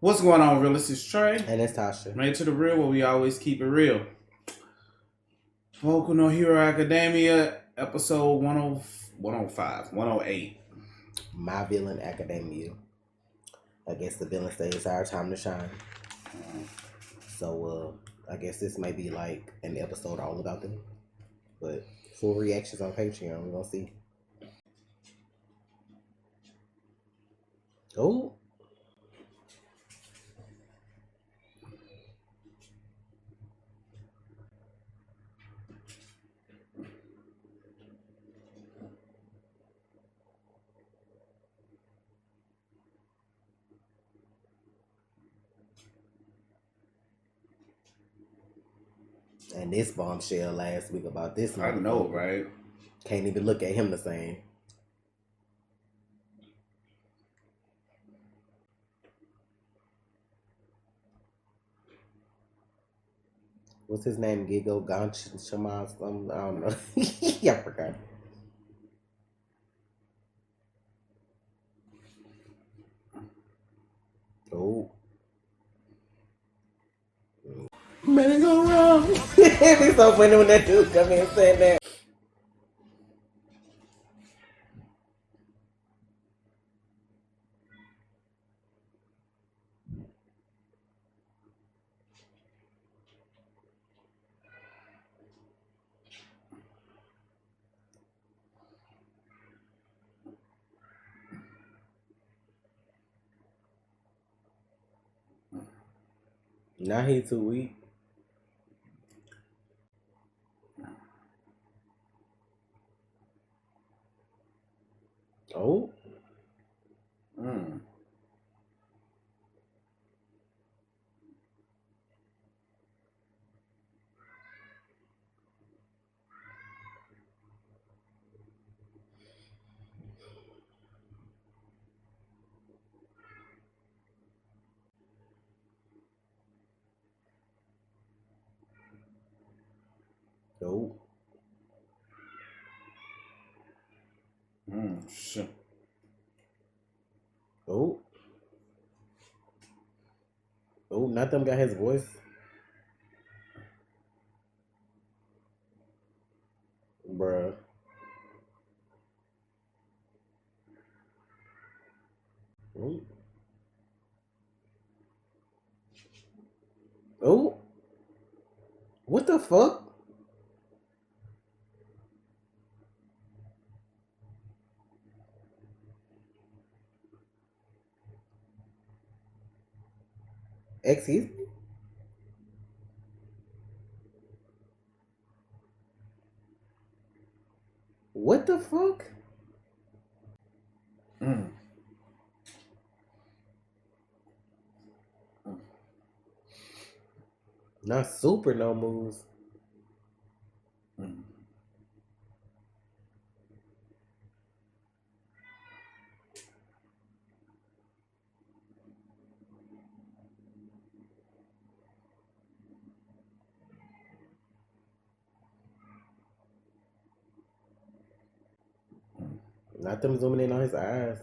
What's going on, real? This is Trey. And it's Tasha. Made to the real, where we always keep it real. Boku no Hero Academia, episode 105, 108. My Villain Academia. I guess the villain stage is our time to shine. So, I guess this may be like an episode all about them. But full reactions on Patreon. We're going to see. Oh. And this bombshell last week about this I know, right? Can't even look at him the same. What's his name? Gigo Ganch Shama? I don't know. Yeah, I forgot. Oh. Man, it go wrong. It's so funny when that dude come in and say that. Now he too weak. Oh. Oh. Shit. Oh. Oh, not them got his voice. Bruh. Oh. Oh. What the fuck? Excuse me? What the fuck? Not super no moves. Not them zooming in on his eyes.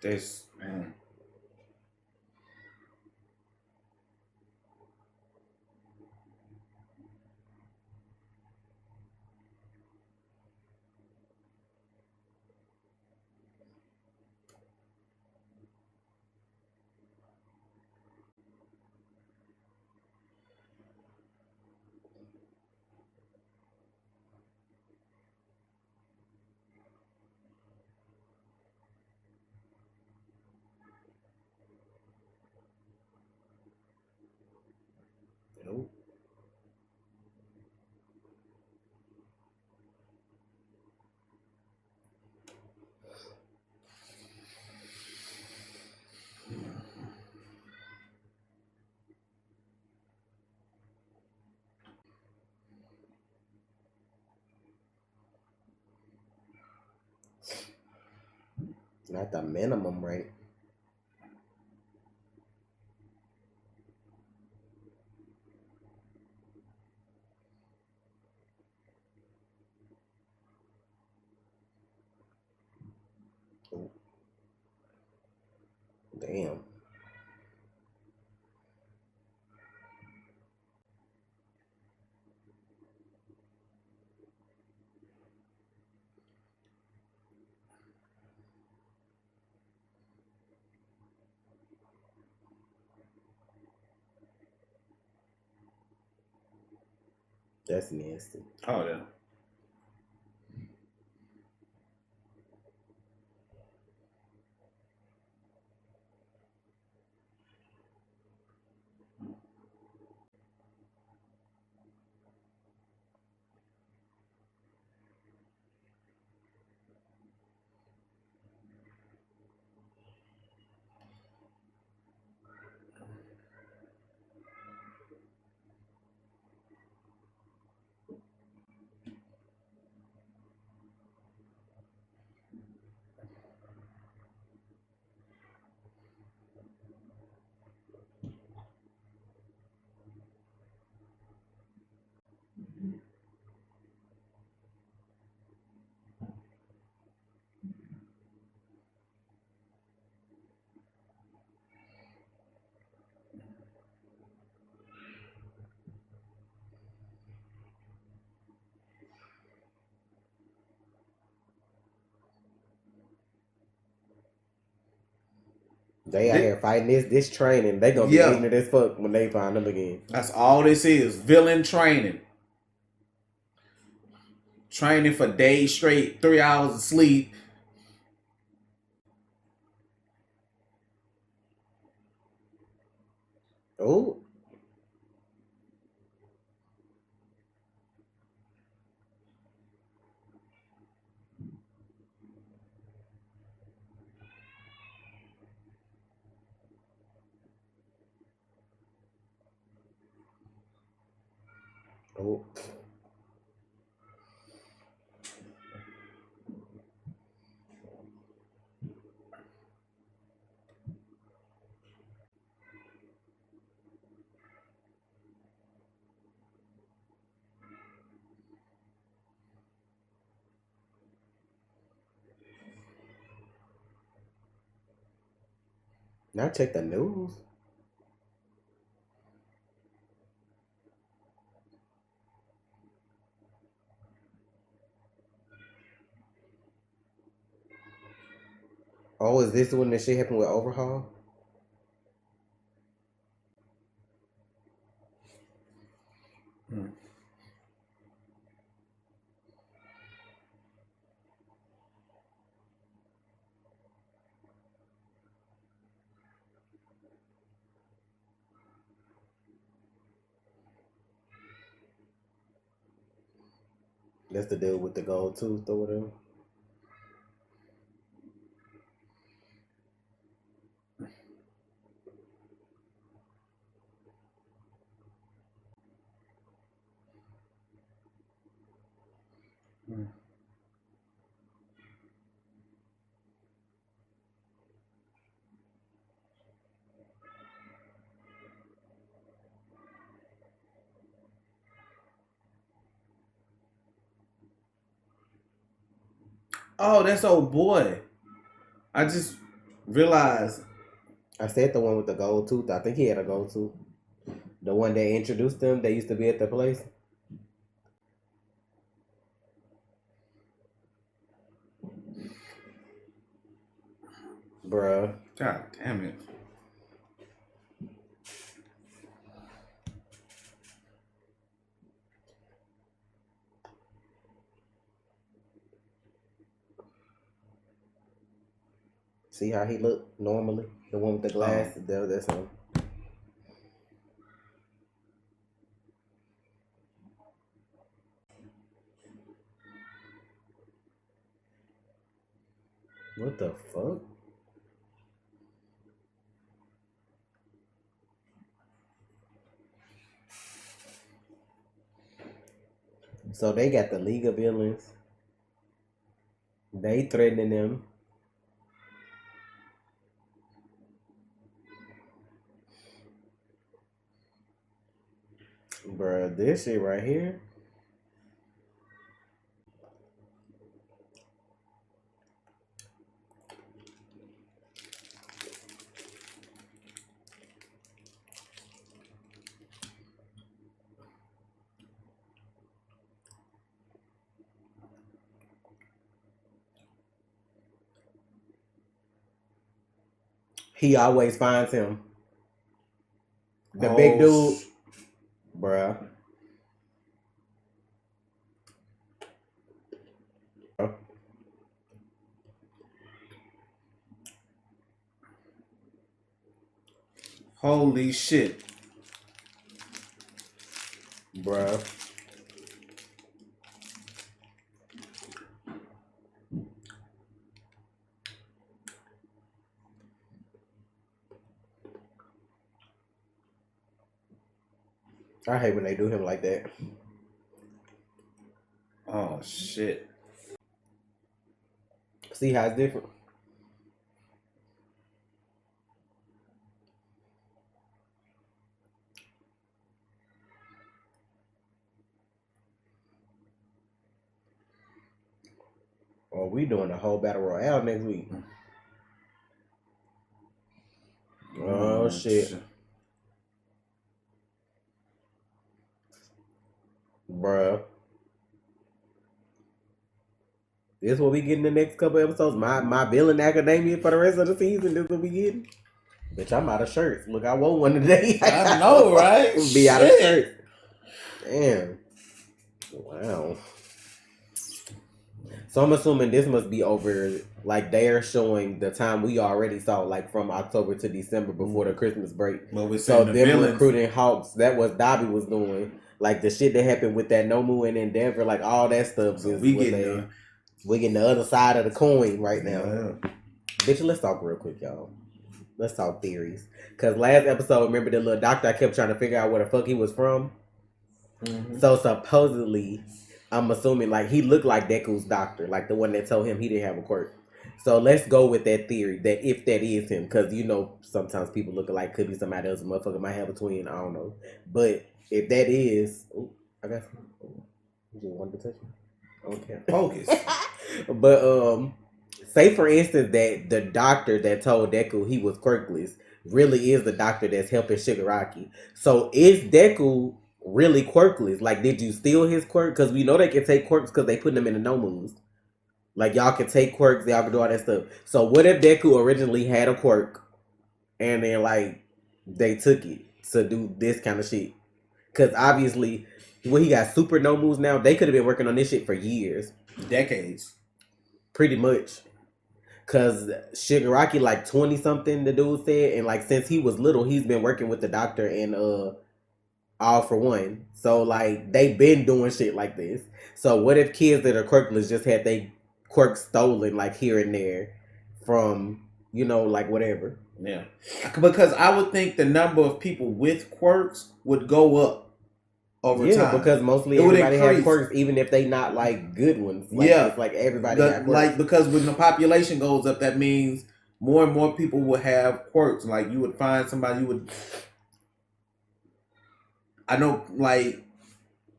This man. Nope. Not the minimum rate. Oh, damn. That's nasty. Oh yeah. They out here fighting this training. They gonna be Yeah. ignorant as fuck when they find them again. That's all this is. Villain training. Training for days straight, 3 hours of sleep. Oh, oh. Now check the news. Oh, is this when the shit happened with Overhaul? Hmm. That's the deal with the gold tooth or whatever. Hmm. Oh, that's old boy. I just realize. I said the one with the gold tooth. I think he had a gold tooth. The one that introduced them, they used to be at the place. Bruh. God damn it. See how he looked normally? The one with the glass? That's him. What the fuck? So they got the League of Villains. They threatening them. Bruh, this shit right here. He always finds him. The big dude. Bruh. Holy shit. Bruh. I hate when they do him like that. Oh shit. See how it's different? Oh, we doing a whole battle royale next week. Oh shit. Bruh. This is what we get in the next couple episodes. My villain academia for the rest of the season. This is what we getting. Bitch, I'm out of shirts. Look, I wore one today. I know, right? Be out of shirts. Damn. Wow. So I'm assuming this must be over. Like they're showing the time we already saw, like from October to December before the Christmas break. Well, so them recruiting Hawks, that was Dobby was doing. Like the shit that happened with that Nomu and Endeavor, like all that stuff. So is we getting the other side of the coin right now. Yeah. Bitch, let's talk real quick, y'all. Let's talk theories. Cause last episode, remember the little doctor I kept trying to figure out where the fuck he was from? Mm-hmm. So supposedly, I'm assuming like he looked like Deku's doctor, like the one that told him he didn't have a quirk. So let's go with that theory that if that is him, because you know sometimes people look alike, could be somebody else. A motherfucker might have a twin, I don't know. But if that is, I got you just wanted to touch me. Okay, focus. But say for instance that the doctor that told Deku he was quirkless really is the doctor that's helping Shigaraki. So is Deku really quirkless? Like, did you steal his quirk? Because we know they can take quirks because they put them in the Nomus. Like, y'all can take quirks, y'all can do all that stuff. So what if Deku originally had a quirk and then like they took it to do this kind of shit? Because obviously, when he got super Nomus now, they could have been working on this shit for years. Decades. Pretty much. Cause Shigaraki like 20 something, the dude said, and like since he was little, he's been working with the doctor and All for One. So like they been doing shit like this. So what if kids that are quirkless just had they quirks stolen like here and there from, you know, like whatever. Yeah. Because I would think the number of people with quirks would go up. Over time. Because mostly everybody has quirks, even if they not like good ones. Like, it's like everybody has quirks. Like because when the population goes up, that means more and more people will have quirks. Like you would find somebody I know, like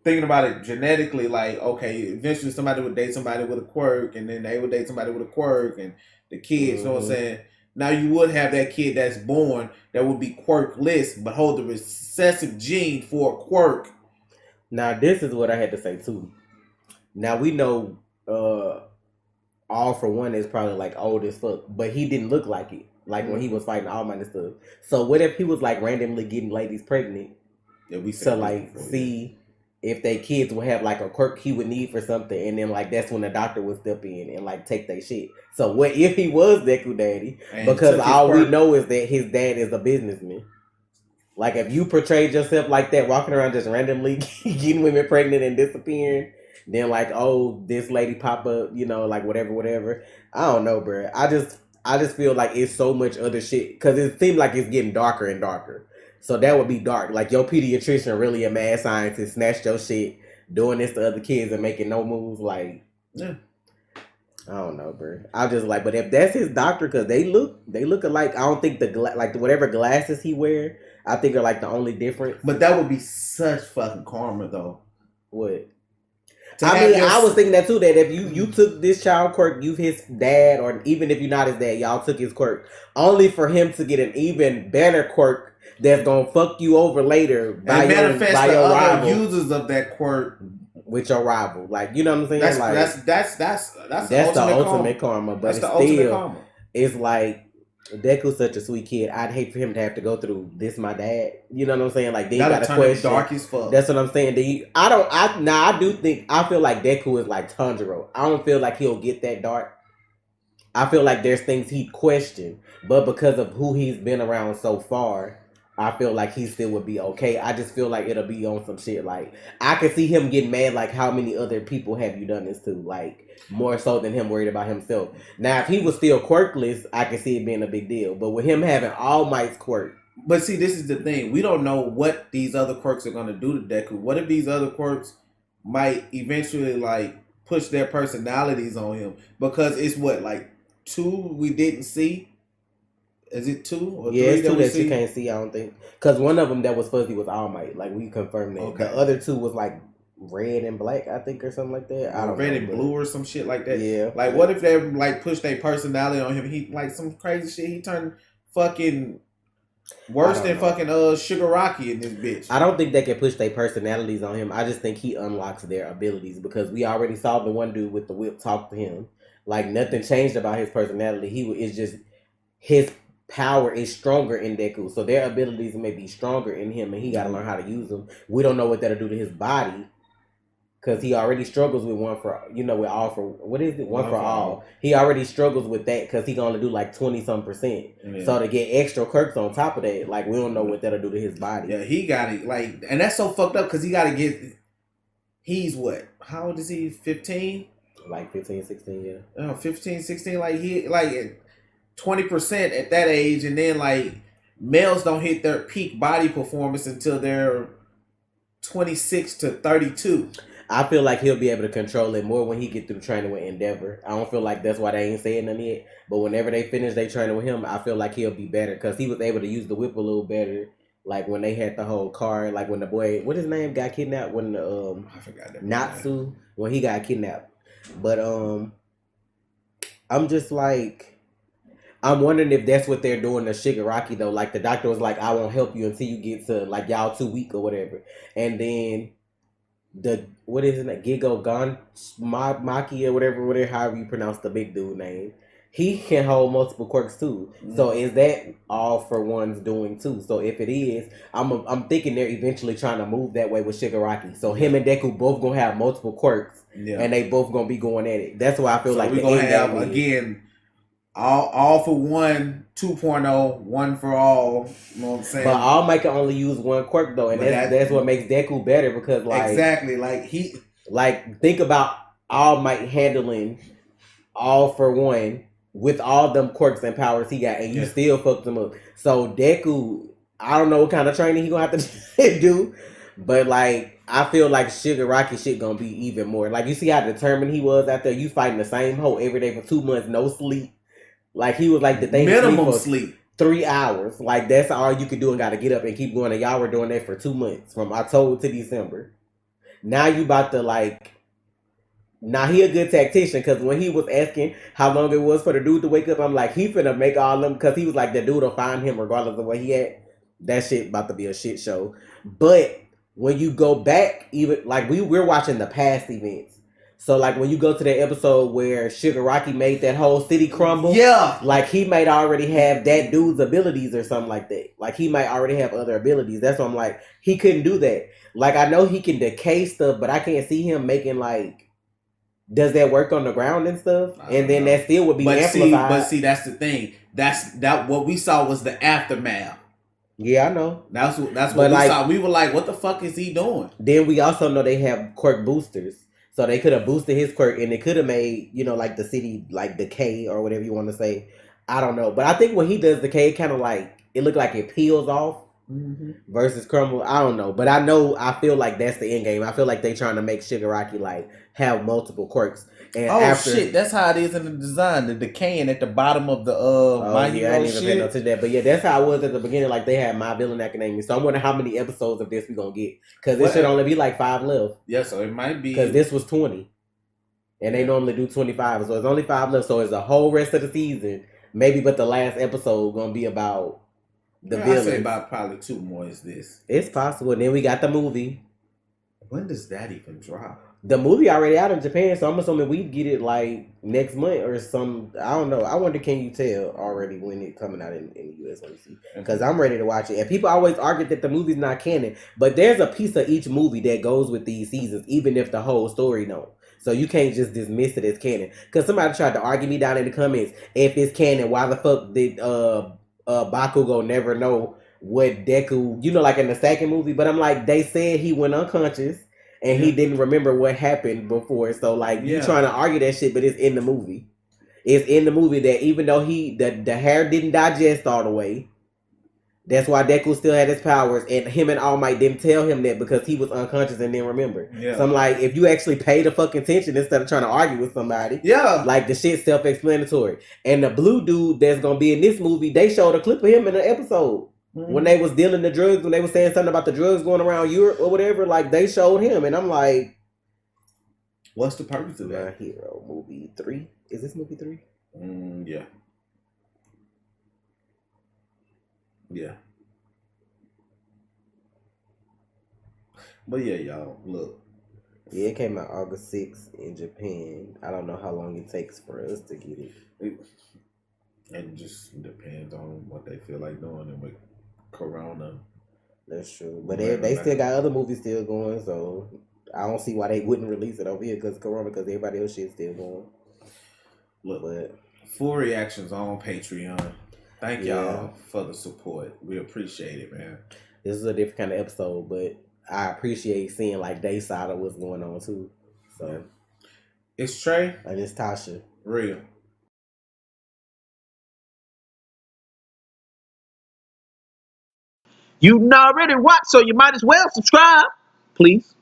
thinking about it genetically, like okay, eventually somebody would date somebody with a quirk, and then they would date somebody with a quirk, and the kids. You know what I'm saying? Now you would have that kid that's born that would be quirkless, but hold the recessive gene for a quirk. Now this is what I had to say too. Now we know All for One is probably like old as fuck, but he didn't look like it. Like when he was fighting All Might and stuff. So what if he was like randomly getting ladies pregnant? Yeah, we to like see if they kids would have like a quirk he would need for something, and then like that's when the doctor would step in and like take their shit. So what if he was Deku Daddy? And because all we know is that his dad is a businessman. Like if you portrayed yourself like that, walking around just randomly getting women pregnant and disappearing, then like, oh, this lady pop up, you know, like whatever. I don't know, bro. I just feel like it's so much other shit because it seems like it's getting darker and darker. So that would be dark. Like your pediatrician really a mad scientist, snatched your shit, doing this to other kids and making no moves. Like, yeah. I don't know, bro. I just like, but if that's his doctor, because they look alike. I don't think like whatever glasses he wear, I think are like the only difference. But that would be such fucking karma, though. What? I was thinking that too. That if you took this child quirk, you his dad, or even if you're not his dad, y'all took his quirk, only for him to get an even better quirk that's gonna fuck you over later by and manifest the other rival. Users of that quirk with your rival. Like, you know what I'm saying? That's the ultimate karma. But it's still, it's like Deku's such a sweet kid. I'd hate for him to have to go through this. My dad, you know what I'm saying? Like, they got a question. Dark as fuck. That's what I'm saying. I do think I feel like Deku is like Tanjiro. I don't feel like he'll get that dark. I feel like there's things he'd question, but because of who he's been around so far, I feel like he still would be okay. I just feel like it'll be on some shit. Like, I could see him getting mad, like, how many other people have you done this to? Like, more so than him worried about himself. Now, if he was still quirkless, I could see it being a big deal. But with him having All Might's quirk. But see, this is the thing. We don't know what these other quirks are going to do to Deku. What if these other quirks might eventually, like, push their personalities on him? Because it's what, like, 2 we didn't see? Is it 2 or 3? Yeah, it's 2 that you can't see, I don't think. Because one of them that was fuzzy was All Might. Like, we confirmed that. Okay. The other 2 was, like, red and black, I think, or something like that. I don't know. Red and blue or some shit like that. Yeah. Like, what if they, like, push their personality on him? He, like, some crazy shit. He turned fucking worse than fucking Shigaraki in this bitch. I don't think they can push their personalities on him. I just think he unlocks their abilities because we already saw the one dude with the whip talk to him. Like, nothing changed about his personality. It's just his power is stronger in Deku, so their abilities may be stronger in him, and he got to learn how to use them. We don't know what that'll do to his body, because he already struggles with one for all. He already struggles with that because he gonna do like 20-some%. Yeah. So to get extra quirks on top of that, like, we don't know what that'll do to his body. Yeah, he got it. Like, and that's so fucked up because he got to get. He's what? How old is he? 15? Like 15, 16, yeah. 15, 16. Like, he 20% at that age, and then like males don't hit their peak body performance until they're 26 to 32. I feel like he'll be able to control it more when he get through training with Endeavor. I don't feel like that's why they ain't saying nothing yet. But whenever they finish their training with him, I feel like he'll be better because he was able to use the whip a little better. Like when they had the whole car, like when the boy, what his name, got kidnapped, when the I forgot that Natsu, when he got kidnapped. But I'm just like, I'm wondering if that's what they're doing to Shigaraki though. Like the doctor was like, I won't help you until you get to like y'all too weak or whatever. And then what is it, Gigo Maki or whatever, however you pronounce the big dude name. He can hold multiple quirks too. Mm-hmm. So is that All for One's doing too? So if it is, I'm thinking they're eventually trying to move that way with Shigaraki. So him and Deku both gonna have multiple quirks, and they both gonna be going at it. That's why I feel like we're gonna have again all for One 2.0, one for all. You know what I'm saying? But All Might can only use one quirk though, and that's what makes Deku better because like exactly like think about All Might handling All for One with all them quirks and powers he got, and you still fucked him up. So Deku, I don't know what kind of training he gonna have to do, but like I feel like Shigaraki shit gonna be even more. Like you see how determined he was out there. You fighting the same hoe every day for 2 months, no sleep. Like he was like the thing minimum sleep 3 hours. Like that's all you could do and got to get up and keep going. And y'all were doing that for 2 months from October to December. Now you about to like Now he a good tactician because when he was asking how long it was for the dude to wake up, I'm like, he finna make all them because he was like the dude will find him regardless of where he at. That shit about to be a shit show. But when you go back, even like we're watching the past events. So like when you go to that episode where Shigaraki made that whole city crumble, Yeah. like he might already have that dude's abilities or something like that. Like he might already have other abilities. That's why I'm like, he couldn't do that. Like I know he can decay stuff, but I can't see him making like does that work on the ground and stuff? And then that still would be amplified. But see, that's the thing. That what we saw was the aftermath. Yeah, I know. That's what But we like, saw. We were like, what the fuck is he doing? Then we also know they have quirk boosters. So they could have boosted his quirk and it could have made, like the city like decay or whatever you want to say. I don't know. But I think when he does decay, kind of like it looked like it peels off. Mm-hmm. Versus crumble, I don't know, but I feel like that's the end game. I feel like they trying to make Shigaraki like have multiple quirks. And shit, that's how it is in the design. The decaying at the bottom of the My Hero I didn't even shit. pay no attention to that, but yeah, that's how it was at the beginning. Like they had My Villain Academy, so I wonder how many episodes of this we gonna get because this should only be like 5 left. Yeah, so it might be because this was 20, and they normally do 25, so it's only 5 left. So it's the whole rest of the season, maybe, but the last episode gonna be about the villain. I say about probably 2 more is this. It's possible. And then we got the movie. When does that even drop? The movie already out in Japan, so I'm assuming we get it like next month or some. I don't know. I wonder, can you tell already when it coming out in the US? Let me see, because I'm ready to watch it. And people always argue that the movie's not canon, but there's a piece of each movie that goes with these seasons, even if the whole story don't. So you can't just dismiss it as canon. Because somebody tried to argue me down in the comments, if it's canon, why the fuck did Bakugo never know what Deku, like in the second movie? But I'm like, they said he went unconscious and he didn't remember what happened before. So like you trying to argue that shit, but it's in the movie. It's in the movie that even though the hair didn't digest all the way, that's why Deku still had his powers, and him and All Might didn't tell him that because he was unconscious and didn't remember. Yeah. So I'm like, if you actually pay the fucking attention instead of trying to argue with somebody, like the shit's self-explanatory. And the blue dude that's gonna be in this movie, they showed a clip of him in an episode. Mm-hmm. When they was dealing the drugs, when they was saying something about the drugs going around Europe or whatever, like they showed him, and I'm like, what's the purpose of that? My Hero movie 3? Is this movie 3? Yeah. Yeah. But yeah, y'all, look. Yeah, it came out August 6th in Japan. I don't know how long it takes for us to get it. It just depends on what they feel like doing and with Corona. That's true. But they still got other movies still going, so I don't see why they wouldn't release it over here because Corona, because everybody else shit's still going. Look, but full reactions on Patreon. Thank y'all for the support. We appreciate it, man. This is a different kind of episode, but I appreciate seeing like their side of what's going on too. So it's Trey and it's Tasha. Real. You already watched, so you might as well subscribe, please.